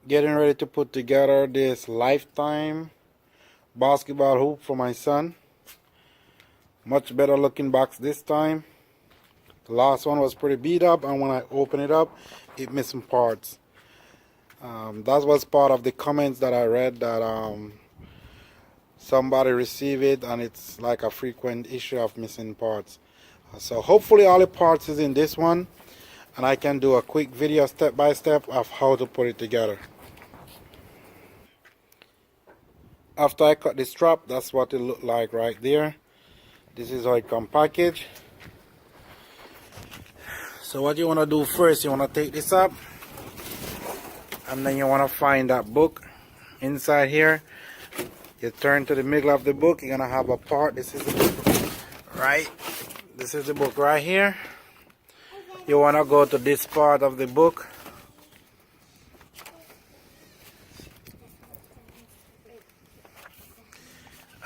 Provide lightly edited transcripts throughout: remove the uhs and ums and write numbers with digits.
Getting ready to put together this Lifetime basketball hoop for my son. Much better looking box this time. The last one was pretty beat up, and when I open it up, it missed some parts. That was part of the comments that I read, that somebody received it and it's like a frequent issue of missing parts. So hopefully all the parts is in this one, and I can do a quick video step by step of how to put it together. After I cut the strap, that's what it looked like right there. This is how it comes packaged. So what you want to do first, you want to take this up, and then you want to find that book inside here. You turn to the middle of the book, you're going to have a part. This is the book, right? This is the book right here. You want to go to this part of the book.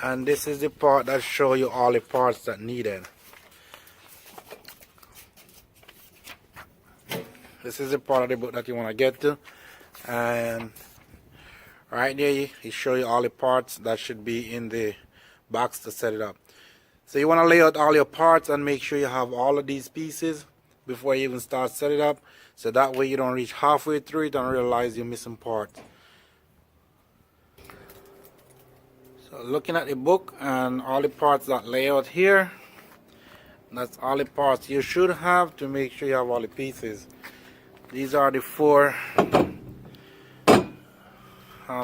And this is the part that shows you all the parts that needed. This is the part of the book that you want to get to. And right there, it shows you all the parts that should be in the box to set it up. So you want to lay out all your parts and make sure you have all of these pieces before you even start setting it up. So that way you don't reach halfway through it and realize you're missing parts. So looking at the book and all the parts that lay out here, that's all the parts you should have to make sure you have all the pieces. These are the four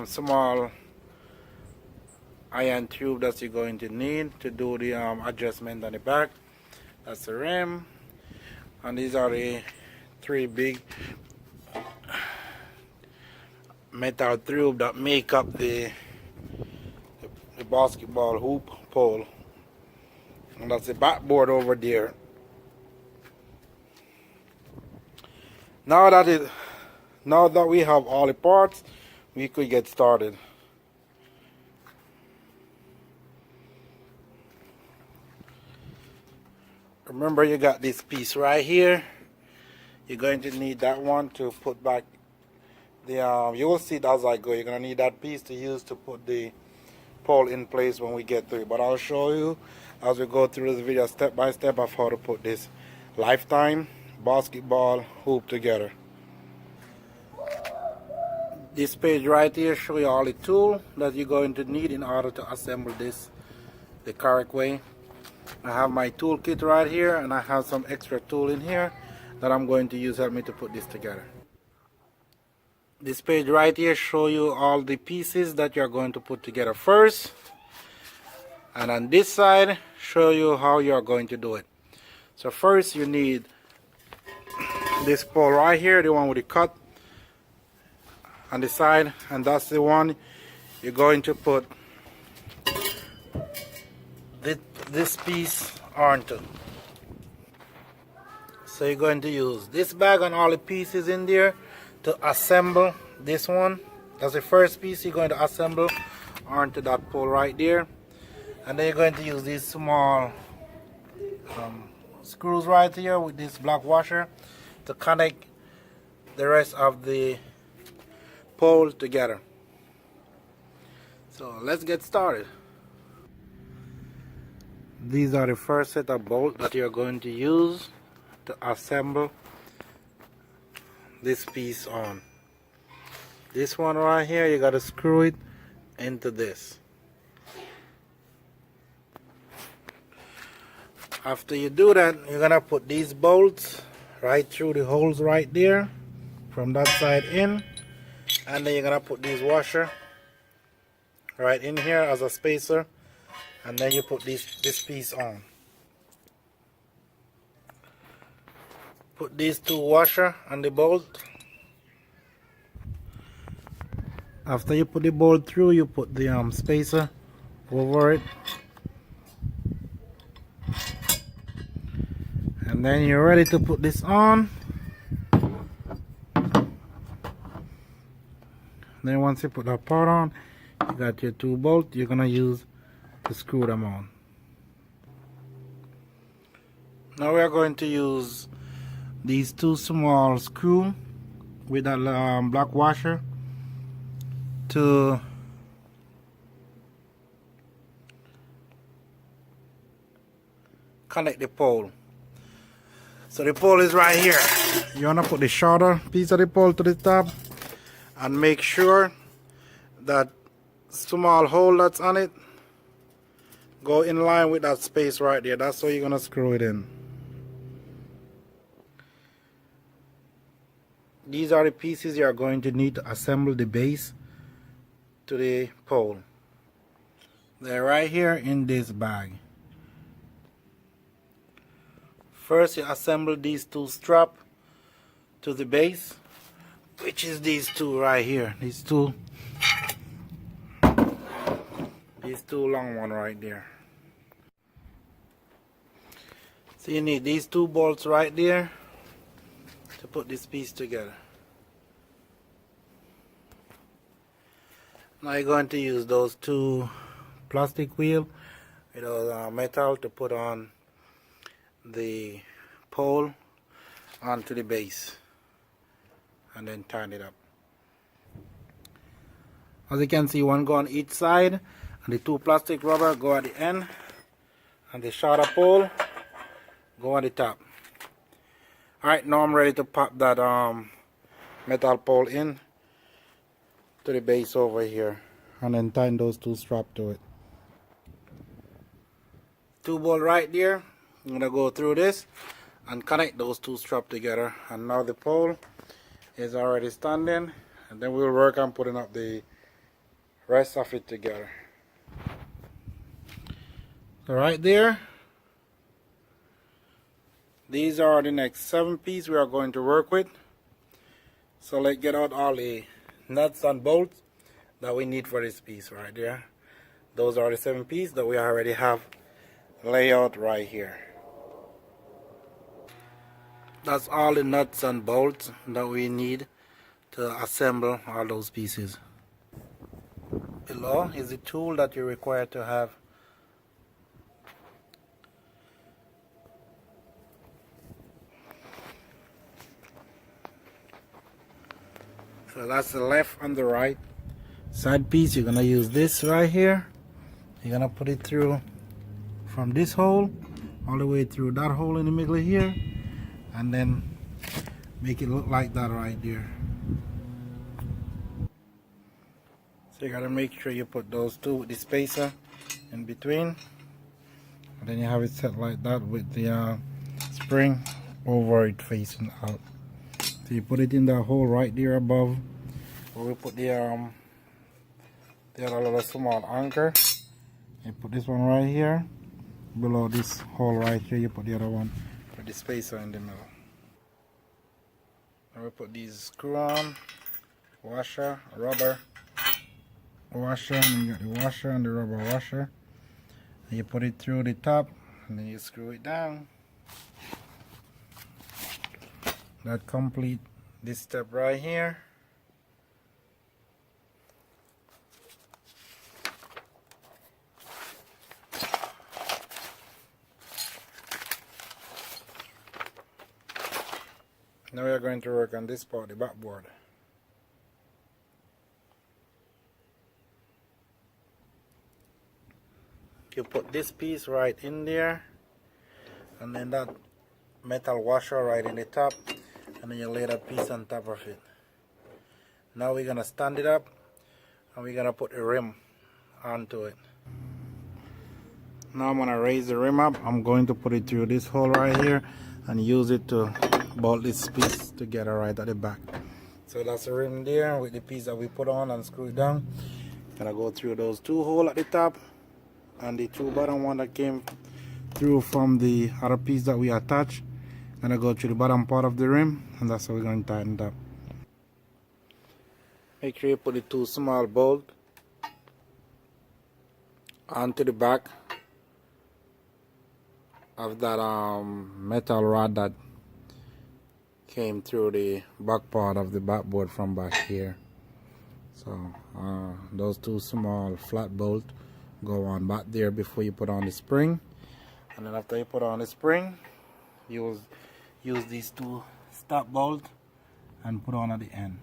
small iron tube that you're going to need to do the adjustment on the back. That's the rim, and these are the three big metal tube that make up the basketball hoop pole, and that's the backboard over there. Now that we have all the parts, we could get started. Remember, you got this piece right here. You're going to need that one to put back the you will see it as I go. You're going to need that piece to use to put the pole in place when we get through it. But I'll show you as we go through this video step by step of how to put this Lifetime basketball hoop together. This page right here shows you all the tools that you're going to need in order to assemble this the correct way. I have my tool kit right here, and I have some extra tool in here that I'm going to use help me to put this together. This page right here shows you all the pieces that you're going to put together first, and on this side show you how you're going to do it. So first you need this pole right here, the one with the cut on the side, and that's the one you're going to put this piece onto. So you're going to use this bag and all the pieces in there to assemble this one. That's the first piece you're going to assemble onto that pole right there, and then you're going to use these small screws right here with this black washer to connect the rest of the pole together. So let's get started. These are the first set of bolts that you're going to use to assemble this piece on. This one right here, you got to screw it into this. After you do that, you're gonna put these bolts right through the holes right there from that side in, and then you're gonna put these washer right in here as a spacer, and then you put this piece on. Put these two washer on the bolt. After you put the bolt through, you put the spacer over it, and then you're ready to put this on. Then once you put that part on, you got your two bolts you're gonna use to screw them on. Now we are going to use these two small screws with that black washer to connect the pole. So the pole is right here. You want to put the shorter piece of the pole to the top and make sure that small hole that's on it go in line with that space right there. That's how you're going to screw it in. These are the pieces you are going to need to assemble the base to the pole. They're right here in this bag. First you assemble these two straps to the base, which is these two right here. These two long ones right there. So you need these two bolts right there to put this piece together. Now you're going to use those two plastic wheels with metal to put on the pole onto the base and then turn it up. As you can see, one go on each side and the two plastic rubber go at the end and the shorter pole go on the top. Alright, now I'm ready to pop that metal pole in to the base over here and then tighten those two straps to it. Two bolt right there. I'm going to go through this and connect those two straps together, and now the pole is already standing, and then we'll work on putting up the rest of it together. So right there, these are the next 7 pieces we are going to work with. So let's get out all the nuts and bolts that we need for this piece right there. Those are the 7 pieces that we already have laid out right here. That's all the nuts and bolts that we need to assemble all those pieces. Below is the tool that you require to have. So that's the left and the right side piece. You're gonna use this right here. You're gonna put it through from this hole all the way through that hole in the middle here, and then make it look like that right there. So you gotta make sure you put those two with the spacer in between, and then you have it set like that with the spring over it facing out. So you put it in that hole right there above where we put the other little small anchor. You put this one right here. Below this hole right here, you put the other one with the spacer in the middle. Now we put these screw on, washer, rubber washer, and you got the washer and the rubber washer. And you put it through the top, and then you screw it down. That complete this step right here. Now we are going to work on this part, the backboard. You put this piece right in there, and then that metal washer right in the top, and then you lay that piece on top of it. Now we're gonna stand it up, and we're gonna put a rim onto it. Now I'm gonna raise the rim up. I'm going to put it through this hole right here and use it to bolt this piece together right at the back. So that's the rim there with the piece that we put on and screw it down. Gonna go through those two holes at the top and the two bottom one that came through from the other piece that we attached. Gonna go through the bottom part of the rim, and that's how we're going to tighten it up. Make sure you put the two small bolts onto the back of that metal rod that came through the back part of the backboard from back here. So those two small flat bolts go on back there before you put on the spring, and then after you put on the spring, use these two stop bolts and put on at the end.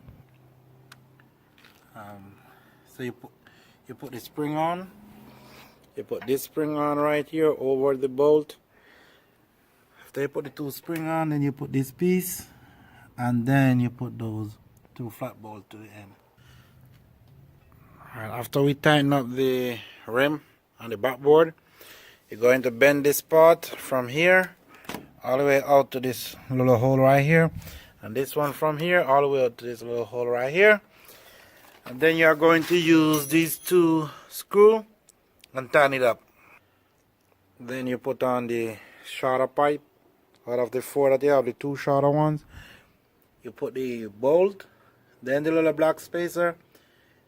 So you put the spring on. You put this spring on right here over the bolt. After you put the two spring on, then you put this piece, and then you put those two flat bolts to the end. Alright, after we tighten up the rim on the backboard, you're going to bend this part from here all the way out to this little hole right here, and this one from here all the way out to this little hole right here. And then you are going to use these two screws and tighten it up. Then you put on the shorter pipe. Out of the four that you have, the two shorter ones, you put the bolt, then the little black spacer,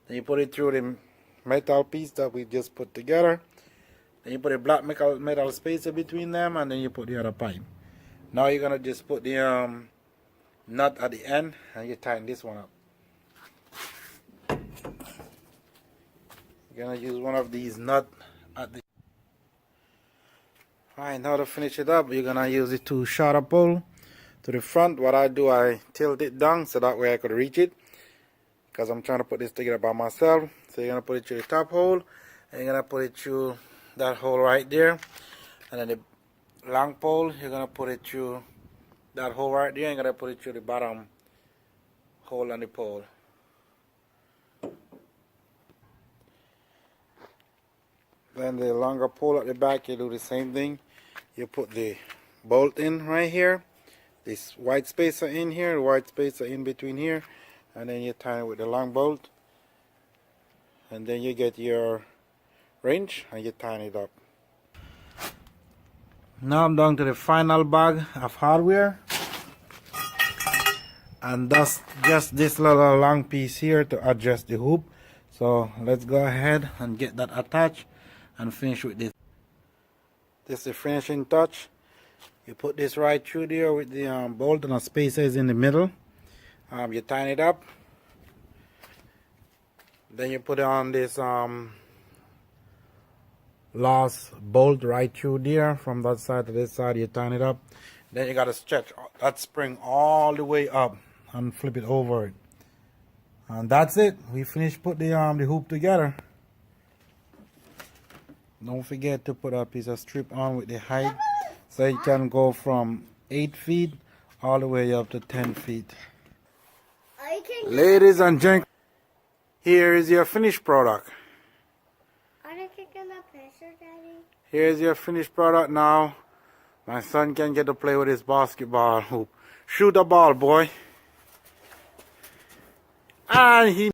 then you put it through the metal piece that we just put together, then you put a black metal spacer between them, and then you put the other pipe. Now you're gonna just put the nut at the end, and you tighten this one up. You're gonna use one of these nuts at the. Alright, now to finish it up, you're gonna use the two shorter pole to the front. What I do, I tilt it down so that way I could reach it, because I'm trying to put this together by myself. So you're gonna put it through the top hole, and you're gonna put it through that hole right there, and then the long pole, you're gonna put it through that hole right there, and you're gonna put it through the bottom hole on the pole. Then the longer pole at the back, you do the same thing. You put the bolt in right here, this white spacer in here, the white spacer in between here, and then you tie it with the long bolt, and then you get your wrench and you tighten it up. Now I'm down to the final bag of hardware, and that's just this little long piece here to adjust the hoop. So let's go ahead and get that attached and finish with this. This is the finishing touch. You put this right through there with the bolt, and a spacer is in the middle. You tighten it up. Then you put on this last bolt right through there from that side to this side. You tighten it up. Then you got to stretch that spring all the way up and flip it over it. And that's it. We finished put the hoop together. Don't forget to put a piece of strip on with the height, so it can go from 8 feet all the way up to 10 feet. Ladies and gentlemen, here is your finished product. Here's your finished product now. My son can get to play with his basketball hoop. Shoot the ball, boy. And he